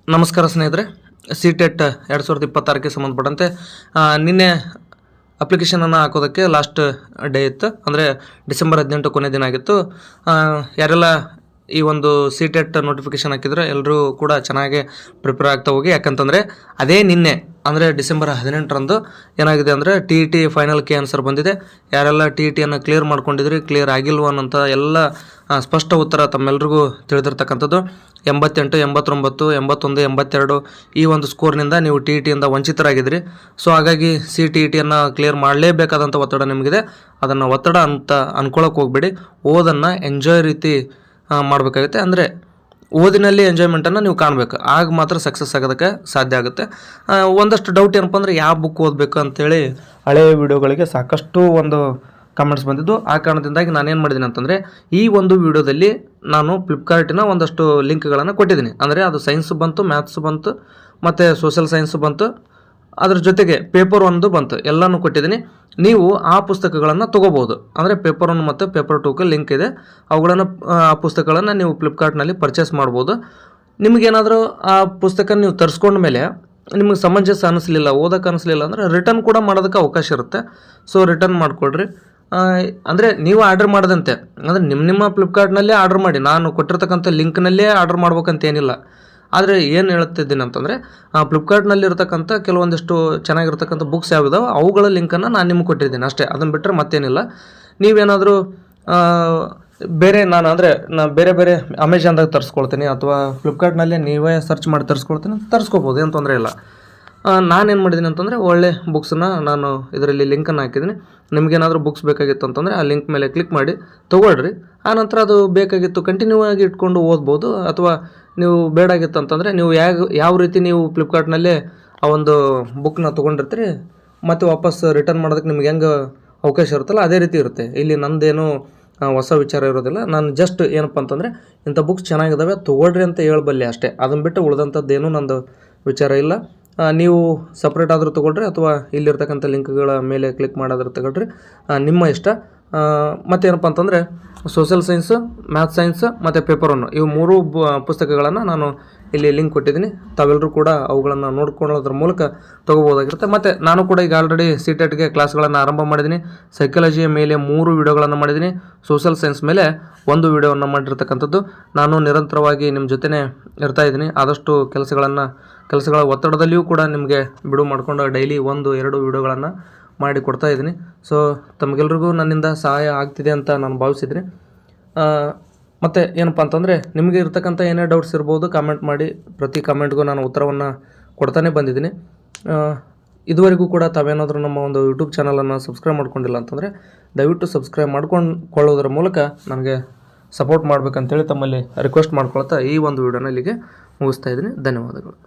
ನಮಸ್ಕಾರ ಸ್ನೇಹಿತರೆ, CTET 2026ಕ್ಕೆ ಸಂಬಂಧಪಟ್ಟಂತೆ ನಿನ್ನೆ ಅಪ್ಲಿಕೇಶನನ್ನು ಹಾಕೋದಕ್ಕೆ ಲಾಸ್ಟ್ ಡೇ ಇತ್ತು. ಅಂದರೆ ಡಿಸೆಂಬರ್ 18 ಕೊನೆ ದಿನ ಆಗಿತ್ತು. ಯಾರೆಲ್ಲ ಈ ಒಂದು CTET ನೋಟಿಫಿಕೇಶನ್ ಹಾಕಿದ್ರೆ ಎಲ್ಲರೂ ಕೂಡ ಚೆನ್ನಾಗಿ ಪ್ರಿಪೇರ್ ಆಗ್ತಾ ಹೋಗಿ. ಯಾಕಂತಂದರೆ ಅದೇ ನಿನ್ನೆ ಅಂದರೆ ಡಿಸೆಂಬರ್ 18ರಂದು ಏನಾಗಿದೆ ಅಂದರೆ TET ಫೈನಲ್ ಕೆ ಆನ್ಸರ್ ಬಂದಿದೆ. ಯಾರೆಲ್ಲ TETಯನ್ನು ಕ್ಲಿಯರ್ ಮಾಡ್ಕೊಂಡಿದ್ರಿ, ಕ್ಲಿಯರ್ ಆಗಿಲ್ವ ಅನ್ನೋಂಥ ಎಲ್ಲ ಸ್ಪಷ್ಟ ಉತ್ತರ ತಮ್ಮೆಲ್ಲರಿಗೂ ತಿಳಿದಿರ್ತಕ್ಕಂಥದ್ದು. 88, 89, 81, 82 ಈ ಒಂದು ಸ್ಕೋರ್ನಿಂದ ನೀವು TETಯಿಂದ ವಂಚಿತರಾಗಿದ್ರಿ. ಸೊ ಹಾಗಾಗಿ CTETಯನ್ನು ಕ್ಲಿಯರ್ ಮಾಡಲೇಬೇಕಾದಂಥ ಒತ್ತಡ ನಿಮಗಿದೆ. ಅದನ್ನು ಒತ್ತಡ ಅಂತ ಅನ್ಕೊಳ್ಳೋಕೆ ಹೋಗ್ಬೇಡಿ. ಓದನ್ನು ಎಂಜಾಯ್ ರೀತಿ ಮಾಡಬೇಕಾಗುತ್ತೆ. ಅಂದರೆ ಓದಿನಲ್ಲಿ ಎಂಜಾಯ್ಮೆಂಟನ್ನು ನೀವು ಕಾಣಬೇಕು, ಆಗ ಮಾತ್ರ ಸಕ್ಸಸ್ ಆಗೋದಕ್ಕೆ ಸಾಧ್ಯ ಆಗುತ್ತೆ. ಒಂದಷ್ಟು ಡೌಟ್ ಏನಪ್ಪ ಅಂದರೆ ಯಾವ ಬುಕ್ ಓದಬೇಕು ಅಂತೇಳಿ ಹಳೆಯ ವಿಡಿಯೋಗಳಿಗೆ ಸಾಕಷ್ಟು ಒಂದು ಕಮೆಂಟ್ಸ್ ಬಂದಿದ್ದು. ಆ ಕಾರಣದಿಂದಾಗಿ ನಾನೇನು ಮಾಡಿದ್ದೀನಿ ಅಂತಂದರೆ ಈ ಒಂದು ವಿಡಿಯೋದಲ್ಲಿ ನಾನು ಫ್ಲಿಪ್ಕಾರ್ಟಿನ ಒಂದಷ್ಟು ಲಿಂಕ್ಗಳನ್ನು ಕೊಟ್ಟಿದ್ದೀನಿ. ಅಂದರೆ ಅದು ಸೈನ್ಸ್ ಬಂತು, ಮ್ಯಾಥ್ಸ್ ಬಂತು, ಮತ್ತು ಸೋಷಿಯಲ್ ಸೈನ್ಸ್ ಬಂತು, ಅದ್ರ ಜೊತೆಗೆ ಪೇಪರ್ 1 ಬಂತು, ಎಲ್ಲನೂ ಕೊಟ್ಟಿದ್ದೀನಿ. ನೀವು ಆ ಪುಸ್ತಕಗಳನ್ನು ತೊಗೋಬೋದು. ಅಂದರೆ ಪೇಪರ್ 1 ಮತ್ತು ಪೇಪರ್ 2ಕ್ಕೆ ಲಿಂಕ್ ಇದೆ. ಅವುಗಳನ್ನು ಆ ಪುಸ್ತಕಗಳನ್ನು ನೀವು ಫ್ಲಿಪ್ಕಾರ್ಟ್ನಲ್ಲಿ ಪರ್ಚೇಸ್ ಮಾಡ್ಬೋದು. ನಿಮಗೇನಾದರೂ ಆ ಪುಸ್ತಕ ನೀವು ತರಿಸ್ಕೊಂಡ ಮೇಲೆ ನಿಮಗೆ ಸಮಂಜಸ ಅನ್ನಿಸ್ಲಿಲ್ಲ, ಓದೋಕೆ ಅನ್ನಿಸ್ಲಿಲ್ಲ ಅಂದರೆ ರಿಟರ್ನ್ ಕೂಡ ಮಾಡೋದಕ್ಕೆ ಅವಕಾಶ ಇರುತ್ತೆ. ಸೊ ರಿಟರ್ನ್ ಮಾಡಿಕೊಡ್ರಿ. ಅಂದರೆ ನೀವು ಆರ್ಡರ್ ಮಾಡದಂತೆ, ಅಂದರೆ ನಿಮ್ಮ ಫ್ಲಿಪ್ಕಾರ್ಟ್ನಲ್ಲೇ ಆರ್ಡರ್ ಮಾಡಿ, ನಾನು ಕೊಟ್ಟಿರ್ತಕ್ಕಂಥ ಲಿಂಕ್ನಲ್ಲೇ ಆರ್ಡರ್ ಮಾಡ್ಬೇಕಂತ ಏನಿಲ್ಲ. ಆದರೆ ಏನು ಹೇಳ್ತಿದ್ದೀನಿ ಅಂತಂದರೆ ಫ್ಲಿಪ್ಕಾರ್ಟ್ನಲ್ಲಿರ್ತಕ್ಕಂಥ ಕೆಲವೊಂದಿಷ್ಟು ಚೆನ್ನಾಗಿರ್ತಕ್ಕಂಥ ಬುಕ್ಸ್ ಯಾವಿದಾವೆ ಅವುಗಳ ಲಿಂಕನ್ನು ನಾನು ನಿಮ್ಗೆ ಕೊಟ್ಟಿದ್ದೀನಿ ಅಷ್ಟೇ. ಅದನ್ನು ಬಿಟ್ಟರೆ ಮತ್ತೇನಿಲ್ಲ. ನೀವೇನಾದರೂ ಬೇರೆ ನಾನು ಬೇರೆ ಬೇರೆ ಅಮೆಜಾನ್ದಾಗ ತರಿಸ್ಕೊಳ್ತೀನಿ ಅಥವಾ ಫ್ಲಿಪ್ಕಾರ್ಟ್ನಲ್ಲೇ ನೀವೇ ಸರ್ಚ್ ಮಾಡಿ ತರಿಸ್ಕೊಳ್ತೀನಿ, ತರಿಸ್ಕೋಬೋದು, ಏನು ತೊಂದರೆ ಇಲ್ಲ. ನಾನೇನು ಮಾಡಿದ್ದೀನಿ ಅಂತಂದರೆ ಒಳ್ಳೆ ಬುಕ್ಸನ್ನ ನಾನು ಇದರಲ್ಲಿ ಲಿಂಕನ್ನು ಹಾಕಿದ್ದೀನಿ. ನಿಮಗೇನಾದರೂ ಬುಕ್ಸ್ ಬೇಕಾಗಿತ್ತು ಅಂತಂದರೆ ಆ ಲಿಂಕ್ ಮೇಲೆ ಕ್ಲಿಕ್ ಮಾಡಿ ತೊಗೊಳ್ರಿ. ಆನಂತರ ಅದು ಬೇಕಾಗಿತ್ತು ಕಂಟಿನ್ಯೂ ಆಗಿ ಇಟ್ಕೊಂಡು ಓದ್ಬೋದು. ಅಥವಾ ನೀವು ಬೇಡಾಗಿತ್ತು ಅಂತಂದರೆ ನೀವು ಯಾವ ರೀತಿ ನೀವು ಫ್ಲಿಪ್ಕಾರ್ಟ್ನಲ್ಲೇ ಆ ಒಂದು ಬುಕ್ನ ತೊಗೊಂಡಿರ್ತೀರಿ ಮತ್ತು ವಾಪಸ್ ರಿಟರ್ನ್ ಮಾಡೋದಕ್ಕೆ ನಿಮ್ಗೆ ಹೆಂಗೆ ಅವಕಾಶ ಇರುತ್ತಲ್ಲ ಅದೇ ರೀತಿ ಇರುತ್ತೆ. ಇಲ್ಲಿ ನಂದೇನು ಹೊಸ ವಿಚಾರ ಇರೋದಿಲ್ಲ. ನಾನು ಜಸ್ಟ್ ಏನಪ್ಪ ಅಂತಂದರೆ ಇಂಥ ಬುಕ್ಸ್ ಚೆನ್ನಾಗಿದ್ದಾವೆ ತೊಗೊಳ್ರಿ ಅಂತ ಹೇಳಬಲ್ಲೆ ಅಷ್ಟೇ. ಅದನ್ನು ಬಿಟ್ಟು ಉಳಿದಂಥದ್ದೇನೂ ನಂದು ವಿಚಾರ ಇಲ್ಲ. ನೀವು ಸಪ್ರೇಟ್ ಆದರೂ ತೊಗೊಳ್ರಿ ಅಥವಾ ಇಲ್ಲಿರ್ತಕ್ಕಂಥ ಲಿಂಕ್ಗಳ ಮೇಲೆ ಕ್ಲಿಕ್ ಮಾಡಾದರೂ ತಗೊಳ್ರಿ, ನಿಮ್ಮ ಇಷ್ಟ. ಮತ್ತೇನಪ್ಪ ಅಂತಂದರೆ ಸೋಷಿಯಲ್ ಸೈನ್ಸು, ಮ್ಯಾಥ್ಸ್ ಸೈನ್ಸ್ ಮತ್ತು ಪೇಪರ್ 1 ಇವು 3 ಪುಸ್ತಕಗಳನ್ನು ನಾನು ಇಲ್ಲಿ ಲಿಂಕ್ ಕೊಟ್ಟಿದ್ದೀನಿ. ತಾವೆಲ್ಲರೂ ಕೂಡ ಅವುಗಳನ್ನು ನೋಡ್ಕೊಳ್ಳೋದ್ರ ಮೂಲಕ ತೊಗೋಬೋದಾಗಿರುತ್ತೆ. ಮತ್ತು ನಾನು ಕೂಡ ಈಗ ಆಲ್ರೆಡಿ CTETಗೆ ಕ್ಲಾಸ್ಗಳನ್ನು ಆರಂಭ ಮಾಡಿದ್ದೀನಿ. ಸೈಕಾಲಜಿಯ ಮೇಲೆ 3 ವಿಡಿಯೋಗಳನ್ನು ಮಾಡಿದ್ದೀನಿ. ಸೋಷಿಯಲ್ ಸೈನ್ಸ್ ಮೇಲೆ 1 ವಿಡಿಯೋವನ್ನು ಮಾಡಿರ್ತಕ್ಕಂಥದ್ದು. ನಾನು ನಿರಂತರವಾಗಿ ನಿಮ್ಮ ಜೊತೆನೇ ಇರ್ತಾಯಿದ್ದೀನಿ. ಆದಷ್ಟು ಕೆಲಸಗಳ ಒತ್ತಡದಲ್ಲಿಯೂ ಕೂಡ ನಿಮಗೆ ಬಿಡುವು ಮಾಡಿಕೊಂಡು ಡೈಲಿ 1-2 ವಿಡಿಯೋಗಳನ್ನು ಮಾಡಿ ಕೊಡ್ತಾಯಿದ್ದೀನಿ. ಸೊ ತಮಗೆಲ್ರಿಗೂ ನನ್ನಿಂದ ಸಹಾಯ ಆಗ್ತಿದೆ ಅಂತ ನಾನು ಭಾವಿಸಿದ್ದೀನಿ. ಮತ್ತು ಏನಪ್ಪ ಅಂತಂದರೆ ನಿಮಗೆ ಇರ್ತಕ್ಕಂಥ ಏನೇ ಡೌಟ್ಸ್ ಇರ್ಬೋದು ಕಾಮೆಂಟ್ ಮಾಡಿ. ಪ್ರತಿ ಕಮೆಂಟ್ಗೂ ನಾನು ಉತ್ತರವನ್ನು ಕೊಡ್ತಾನೆ ಬಂದಿದ್ದೀನಿ. ಇದುವರೆಗೂ ಕೂಡ ತಾವೇನಾದರೂ ನಮ್ಮ ಒಂದು ಯೂಟ್ಯೂಬ್ ಚಾನಲನ್ನು ಸಬ್ಸ್ಕ್ರೈಬ್ ಮಾಡ್ಕೊಂಡಿಲ್ಲ ಅಂತಂದರೆ ದಯವಿಟ್ಟು ಸಬ್ಸ್ಕ್ರೈಬ್ ಮಾಡ್ಕೊಳ್ಳೋದ್ರ ಮೂಲಕ ನನಗೆ ಸಪೋರ್ಟ್ ಮಾಡಬೇಕಂತೇಳಿ ತಮ್ಮಲ್ಲಿ ರಿಕ್ವೆಸ್ಟ್ ಮಾಡ್ಕೊಳ್ತಾ ಈ ಒಂದು ವಿಡಿಯೋನ ಇಲ್ಲಿಗೆ ಮುಗಿಸ್ತಾ ಇದ್ದೀನಿ. ಧನ್ಯವಾದಗಳು.